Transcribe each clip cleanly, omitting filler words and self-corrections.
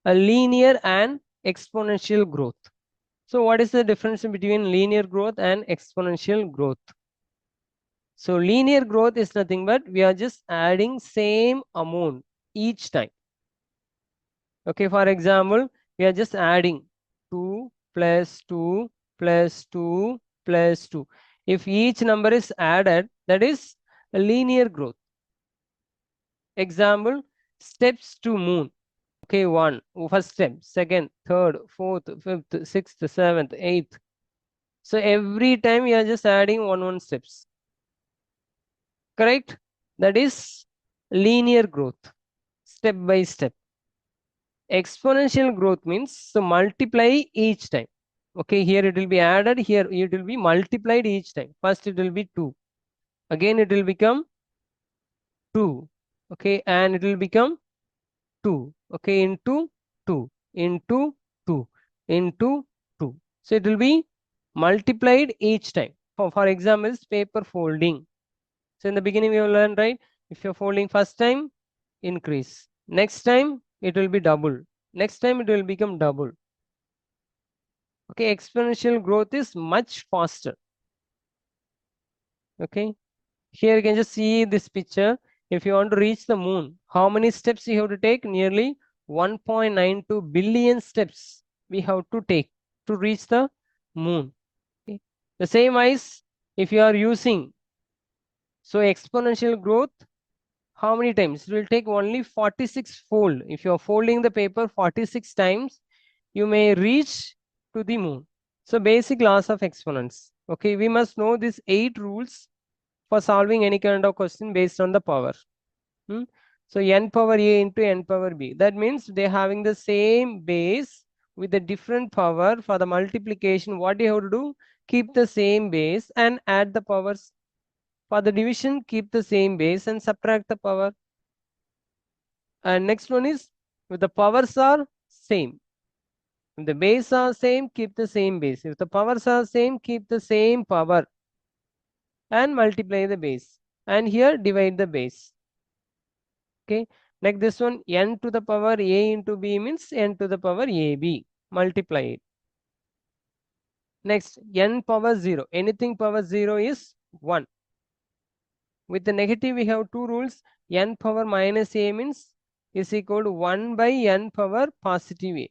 a linear and exponential growth. So what is the difference between linear growth and exponential growth? So linear growth is nothing but we are just adding same amount each time. Okay, for example, we are just adding 2 plus 2 plus 2 plus 2. If each number is added, that is a linear growth. Example, steps to moon. Okay, one, first step, second, third, fourth, fifth, sixth, seventh, eighth. So every time you are just adding one steps. Correct? That is linear growth, step by step. Exponential growth means so multiply each time. Okay, here it will be added, here it will be multiplied each time. First it will be 2. Again it will become 2. Okay, and it will become 2. Okay, into 2, into 2, into 2. So it will be multiplied each time. For example, paper folding. So in the beginning we will learn, right? If you're folding first time, increase. Next time it will be double. Next time it will become double. Okay, exponential growth is much faster. Okay, here you can just see this picture. If you want to reach the moon, how many steps you have to take? Nearly 1.92 billion steps we have to take to reach the moon. Okay. The same as if you are using, so exponential growth, how many times? It will take only 46 fold. If you are folding the paper 46 times, you may reach to the moon. So basic laws of exponents. Okay, we must know these 8 rules for solving any kind of question based on the power. So n power a into n power b. That means they're having the same base with a different power. For the multiplication, what you have to do? Keep the same base and add the powers. For the division, keep the same base and subtract the power. And next one is, if the powers are same. If the base are same, keep the same base. If the powers are same, keep the same power and multiply the base. And here divide the base. Okay, like this one, n to the power a into b means n to the power ab. Multiply it. Next, n power 0. Anything power 0 is 1. With the negative, we have 2 rules. N power minus a means is equal to 1 by n power positive a.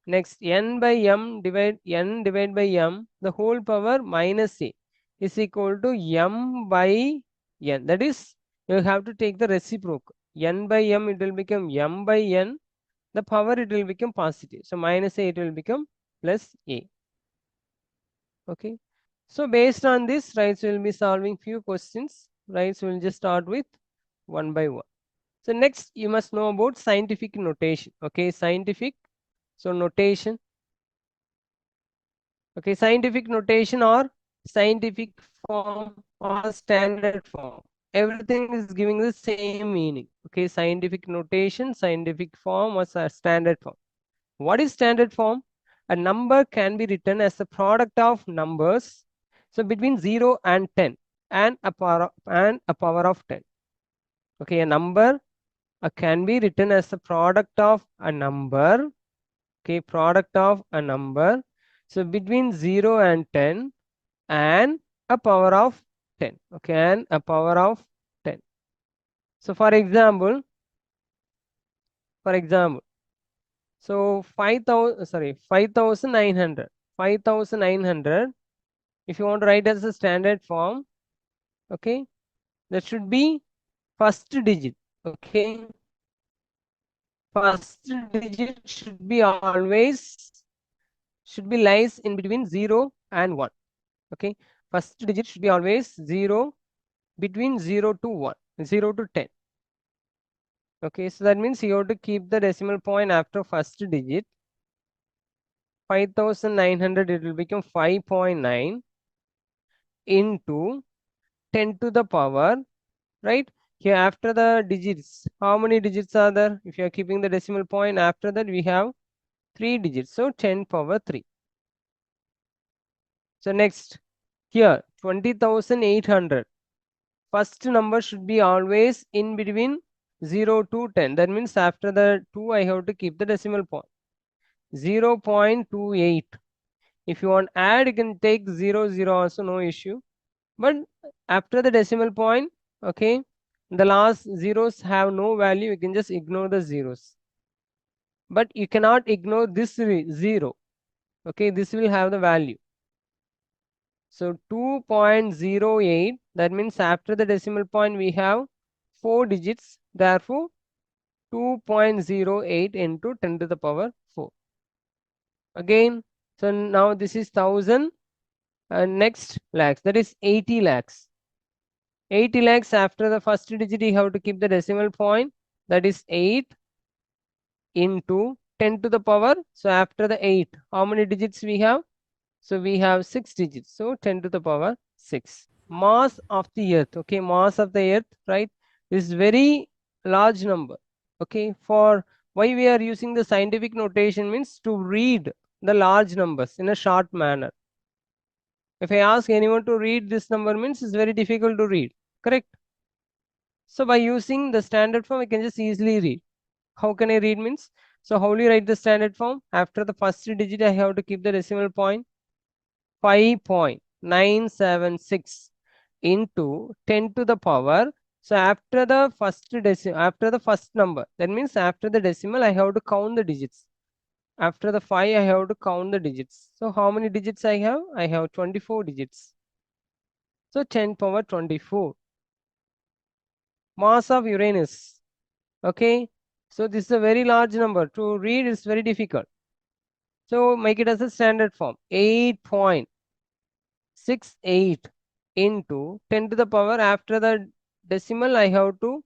Next, n by m divide n divided by m, the whole power minus a is equal to m by n. That is, you have to take the reciprocal. N by m, it will become m by n. The power, it will become positive. So minus a, it will become plus a. Okay. So based on this, right, so we'll be solving few questions. Right, so we'll just start with one by one. So next, you must know about scientific notation. Okay, scientific. So notation. Okay, scientific notation or scientific form or standard form. Everything is giving the same meaning. Okay, scientific notation, scientific form or standard form. What is standard form? A number can be written as a product of numbers. So between 0 and 10 and a power of 10. Okay, a number can be written as a product of a number. Okay, product of a number. So between 0 and 10 and a power of 10. Okay, and a power of 10. So for example, so 5,900. 5,900. If you want to write as a standard form, okay, that should be first digit. Okay, first digit should be lies in between 0 and 1. Okay, first digit should be always 0, between 0 to 1, 0 to 10. Okay, so that means you have to keep the decimal point after first digit. 5,900, it will become 5.9 into 10 to the power, right? Here after the digits, how many digits are there? If you are keeping the decimal point, after that we have 3 digits, so 10 power 3. So next, here 20,800. First number should be always in between 0 to 10. That means after the 2, I have to keep the decimal point. 0.28. If you want add, you can take 0, 0 also, no issue. But after the decimal point, okay, the last zeros have no value. You can just ignore the zeros. But you cannot ignore this 0. Okay, this will have the value. So 2.08, that means after the decimal point we have 4 digits. Therefore, 2.08 into 10 to the power 4. Again, so now this is 1000 and next lakhs, that is 80 lakhs. 80 lakhs after the first digit you have to keep the decimal point, that is 8 into 10 to the power. So after the 8, how many digits we have? So we have 6 digits. So 10 to the power 6. Mass of the earth. Okay, mass of the earth, right? Is very large number. Okay, for why we are using the scientific notation means to read the large numbers in a short manner. If I ask anyone to read this number means it's very difficult to read. Correct? So by using the standard form, I can just easily read. How can I read means? So how will you write the standard form? After the first digit, I have to keep the decimal point. 5.976 into 10 to the power. So after the first number, that means after the decimal, I have to count the digits. After the 5, I have to count the digits. So how many digits I have? I have 24 digits. So 10 power 24. Mass of Uranus. Okay. So this is a very large number. To read is very difficult. So make it as a standard form. 8.68 into 10 to the power. After the decimal, I have to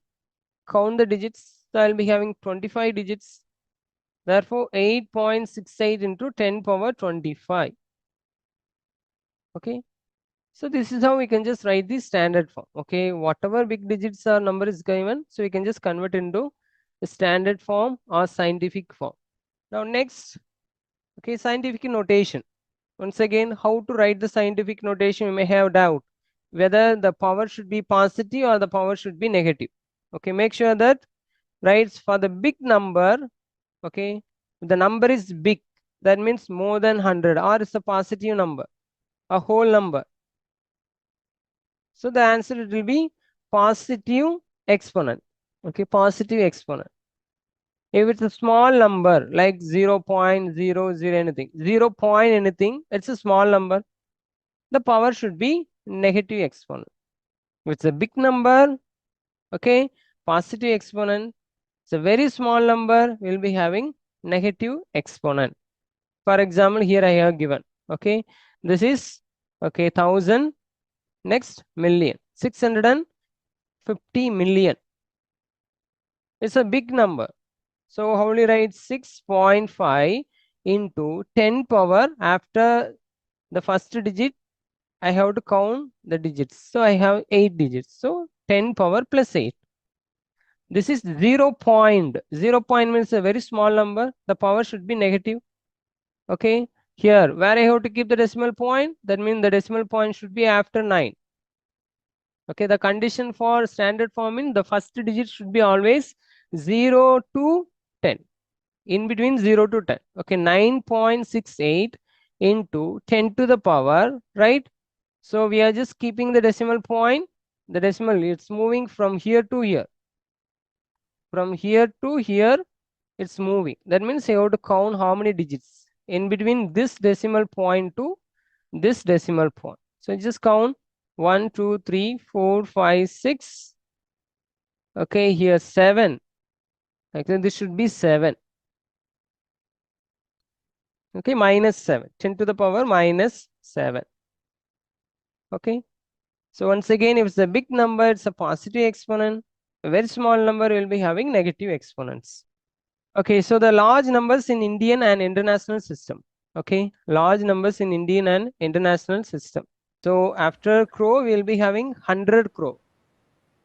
count the digits. So I'll be having 25 digits. Therefore, 8.68 into 10 power 25. Okay. So this is how we can just write the standard form. Okay. Whatever big digits or number is given, so we can just convert into the standard form or scientific form. Now next, okay, scientific notation. Once again, how to write the scientific notation, you may have doubt whether the power should be positive or the power should be negative. Okay, make sure that writes for the big number, okay, the number is big, that means more than 100 or it's a positive number, a whole number. So the answer it will be positive exponent. Okay, positive exponent. If it's a small number like 0.00 anything, 0 point anything, it's a small number. The power should be negative exponent. If it's a big number, okay, positive exponent. It's a very small number, we'll be having negative exponent. For example, here I have given, okay, this is, okay, 1000, next million, 650 million. It's a big number. So how will you write 6.5 into 10 power after the first digit? I have to count the digits. So I have 8 digits. So 10 power plus 8. This is 0 point. 0 point means a very small number. The power should be negative. Okay. Here, where I have to keep the decimal point, that means the decimal point should be after 9. Okay. The condition for standard form in the first digit should be always 0 to 10. In between 0 to 10. Okay. 9.68 into 10 to the power, right? So we are just keeping the decimal point. The decimal, it's moving from here to here. From here to here, it's moving. That means you have to count how many digits in between this decimal point to this decimal point. So just count 1, 2, 3, 4, 5, 6. Okay, here 7. Okay, this should be 7. Okay, minus 7. 10 to the power minus 7. Okay. So once again, if it's a big number, it's a positive exponent. A very small number will be having negative exponents. Okay, so the large numbers in Indian and international system. Okay, large numbers in Indian and international system. So after crore, we'll be having 100 crore.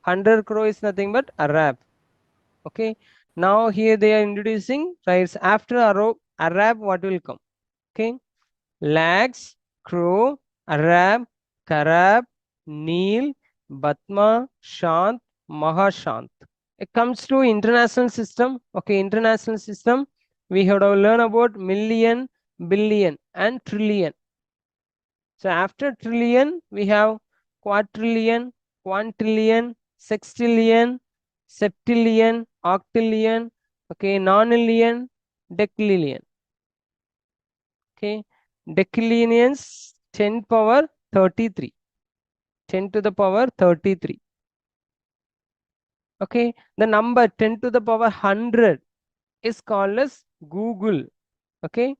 100 crore is nothing but Arab. Okay, now here they are introducing, right? After Arab, what will come? Okay, lakhs, crore, Arab, Karab, Neel, Batma, Shant, Mahashant. It comes to international system. Okay, international system. We have to learn about million, billion, and trillion. So after trillion, we have quadrillion, quintillion, sextillion, septillion, octillion, okay, nonillion, decillion. Okay, decillions 10 power 33. 10 to the power 33. Okay, the number 10 to the power 100 is called as Google. Okay,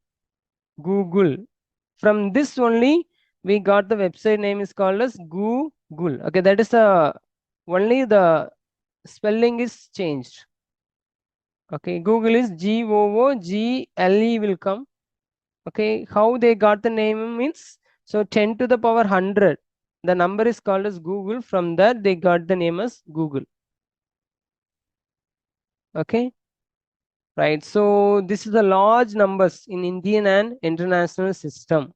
Google. From this only we got the website name is called as Google. Okay, that is only the spelling is changed. Okay, Google is Google will come. Okay, how they got the name means, so 10 to the power 100, the number is called as Google. From that they got the name as Google. Okay, right. So this is the large numbers in Indian and international system.